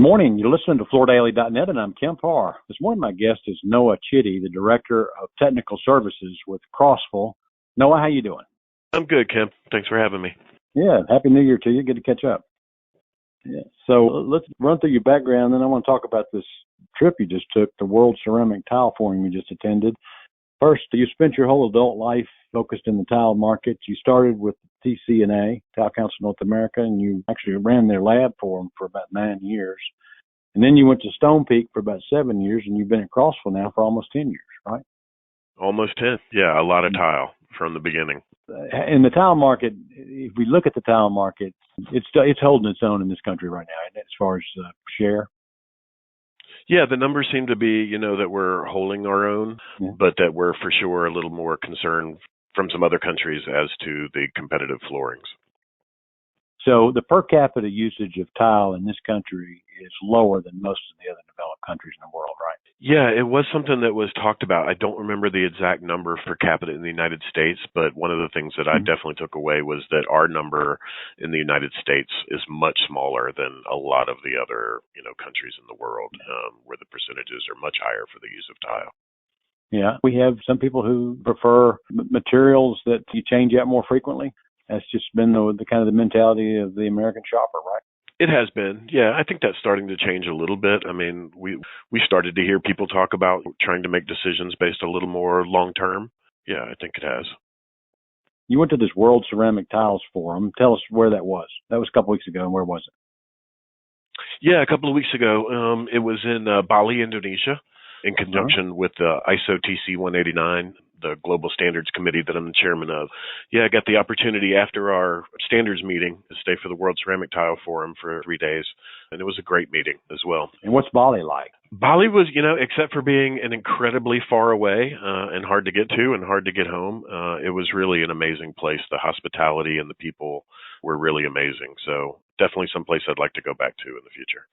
morning. You're listening to FloorDaily.net, and I'm Kemp Harr. This morning, my guest is Noah Chitty, the Director of Technical Services with Crossville. Noah, how you doing? I'm good, Kemp. Thanks for having me. Yeah, Happy New Year to you. Good to catch up. Yeah. So let's run through your background, then I want to talk about this trip you just took, the World Ceramic Tile Forum you just attended. First, you spent your whole adult life focused in the tile market. You started with TCNA, Tile Council North America, and you actually ran their lab for them for about 9 years. And then you went to Stone Peak for about 7 years, and you've been at Crossville now for almost 10 years, right? Almost 10. Yeah, a lot of tile from the beginning. In the tile market, if we look at the tile market, it's holding its own in this country right now as far as share. Yeah, the numbers seem to be, that we're holding our own, but that we're for sure a little more concerned from some other countries as to the competitive floorings. So the per capita usage of tile in this country is lower than most of the other developed countries in the world, right? Yeah, it was something that was talked about. I don't remember the exact number per capita in the United States, but one of the things that I definitely took away was that our number in the United States is much smaller than a lot of the other, countries in the world, where the percentages are much higher for the use of tile. Yeah, we have some people who prefer materials that you change out more frequently. That's just been the kind of the mentality of the American shopper, right? It has been. Yeah, I think that's starting to change a little bit. I mean, we started to hear people talk about trying to make decisions based a little more long term. Yeah, I think it has. You went to this World Ceramic Tiles Forum. Tell us where that was. That was a couple weeks ago, and where was it? Yeah, a couple of weeks ago. It was in Bali, Indonesia, in conjunction with ISO TC 189, the Global Standards Committee that I'm the chairman of. Yeah, I got the opportunity after our standards meeting to stay for the World Ceramic Tile Forum for 3 days, and it was a great meeting as well. And what's Bali like? Bali was, except for being an incredibly far away and hard to get to and hard to get home, it was really an amazing place. The hospitality and the people were really amazing. So definitely someplace I'd like to go back to in the future.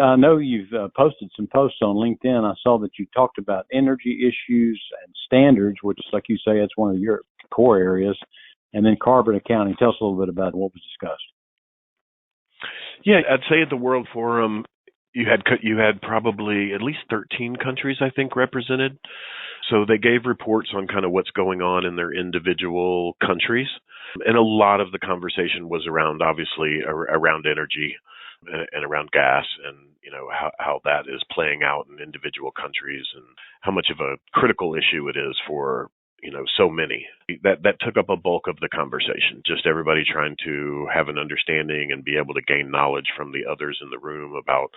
I know you've posted some posts on LinkedIn. I saw that you talked about energy issues and standards, which, like you say, that's one of your core areas, and then carbon accounting. Tell us a little bit about what was discussed. Yeah, I'd say at the World Forum, you had probably at least 13 countries, I think, represented. So they gave reports on kind of what's going on in their individual countries. And a lot of the conversation was around, obviously, around energy and around gas and, how that is playing out in individual countries and how much of a critical issue it is for, so many. That took up a bulk of the conversation, just everybody trying to have an understanding and be able to gain knowledge from the others in the room about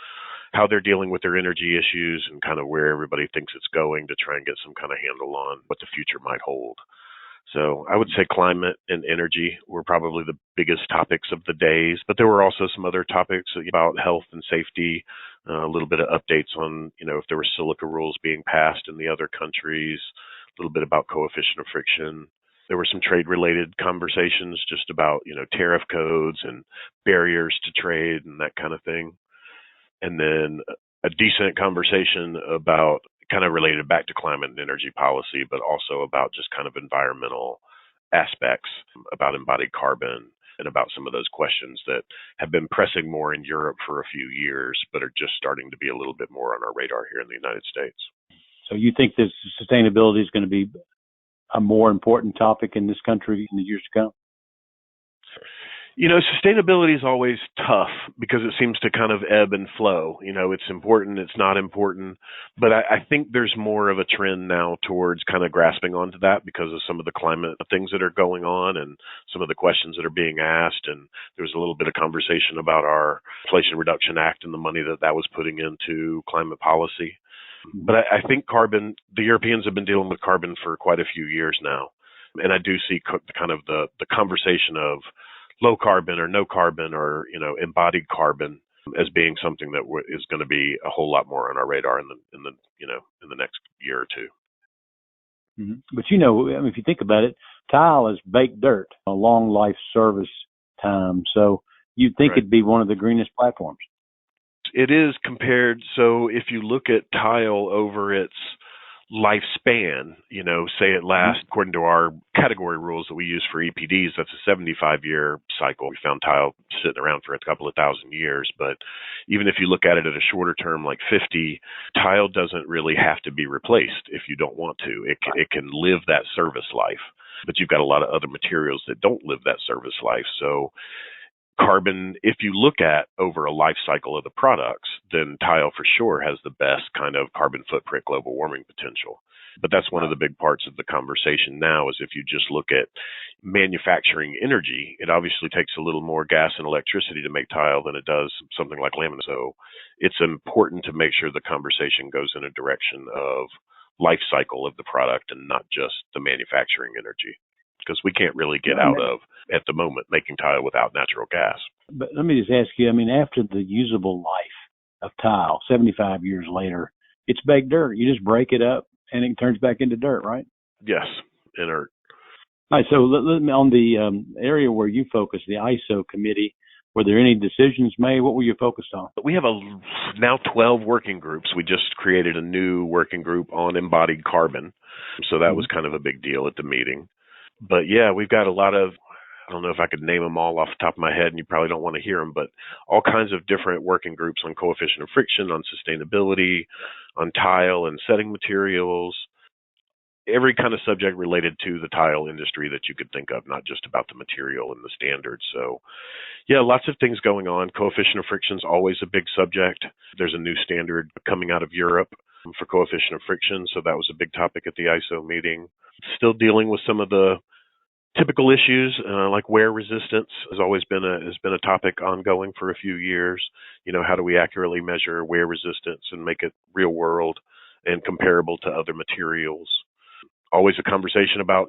how they're dealing with their energy issues and kind of where everybody thinks it's going to try and get some kind of handle on what the future might hold. So I would say climate and energy were probably the biggest topics of the days, but there were also some other topics about health and safety, a little bit of updates on, if there were silica rules being passed in the other countries, a little bit about coefficient of friction. There were some trade-related conversations just about, tariff codes and barriers to trade and that kind of thing. And then a decent conversation about kind of related back to climate and energy policy, but also about just kind of environmental aspects about embodied carbon and about some of those questions that have been pressing more in Europe for a few years, but are just starting to be a little bit more on our radar here in the United States. So you think this sustainability is going to be a more important topic in this country in the years to come? Sustainability is always tough because it seems to kind of ebb and flow. It's important, it's not important. But I think there's more of a trend now towards kind of grasping onto that because of some of the climate things that are going on and some of the questions that are being asked. And there was a little bit of conversation about our Inflation Reduction Act and the money that was putting into climate policy. But I think carbon, the Europeans have been dealing with carbon for quite a few years now. And I do see kind of the conversation of low carbon or no carbon or, embodied carbon as being something that is going to be a whole lot more on our radar in the next year or two. Mm-hmm. But if you think about it, tile is baked dirt, a long life service time. So you'd think It'd be one of the greenest platforms. It is compared. So if you look at tile over its lifespan, say it lasts, according to our category rules that we use for EPDs, that's a 75-year cycle. We found tile sitting around for a couple of thousand years, but even if you look at it at a shorter term, like 50, tile doesn't really have to be replaced if you don't want to. It can live that service life, but you've got a lot of other materials that don't live that service life. So carbon, if you look at over a life cycle of the products, then tile for sure has the best kind of carbon footprint global warming potential. But that's one of the big parts of the conversation now is if you just look at manufacturing energy, it obviously takes a little more gas and electricity to make tile than it does something like laminate. So it's important to make sure the conversation goes in a direction of life cycle of the product and not just the manufacturing energy, because we can't really get out of, at the moment, making tile without natural gas. But let me just ask you, after the usable life of tile, 75 years later, it's baked dirt. You just break it up and it turns back into dirt, right? Yes, inert. All right, so on the area where you focus, the ISO committee, were there any decisions made? What were you focused on? We have now 12 working groups. We just created a new working group on embodied carbon. So that was kind of a big deal at the meeting. But yeah, we've got a lot of, I don't know if I could name them all off the top of my head, and you probably don't want to hear them, but all kinds of different working groups on coefficient of friction, on sustainability, on tile and setting materials, every kind of subject related to the tile industry that you could think of, not just about the material and the standards. So yeah, lots of things going on. Coefficient of friction is always a big subject. There's a new standard coming out of Europe for coefficient of friction, so that was a big topic at the ISO meeting. Still dealing with some of the typical issues, like wear resistance has always been a topic ongoing for a few years. How do we accurately measure wear resistance and make it real world and comparable to other materials? Always a conversation about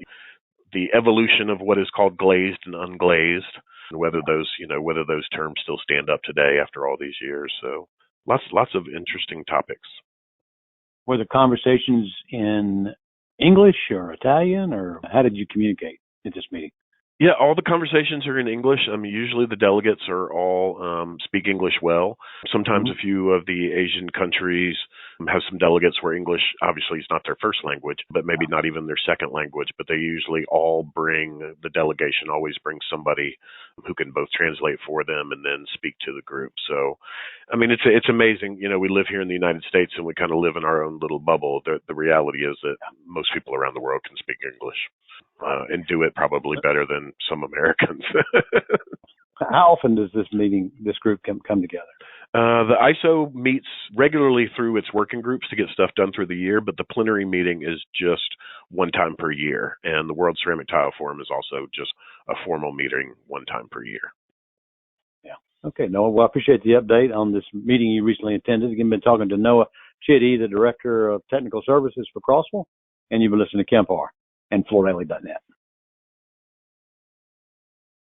the evolution of what is called glazed and unglazed, and whether those terms still stand up today after all these years. So lots of interesting topics. Were the conversations in English or Italian, or how did you communicate at this meeting? Yeah, all the conversations are in English. Usually the delegates are all speak English well. Sometimes a few of the Asian countries have some delegates where English obviously is not their first language, but maybe not even their second language. But they usually the delegation always brings somebody who can both translate for them and then speak to the group. So, it's amazing. We live here in the United States and we kind of live in our own little bubble. The reality is that most people around the world can speak English. And do it probably better than some Americans. How often does this group come together? The ISO meets regularly through its working groups to get stuff done through the year, but the plenary meeting is just one time per year. And the World Ceramic Tile Forum is also just a formal meeting one time per year. Yeah. Okay, Noah. Well, I appreciate the update on this meeting you recently attended. You've been talking to Noah Chitty, the Director of Technical Services for Crossville, and you've been listening to Kemp Harr and FloorDaily.net.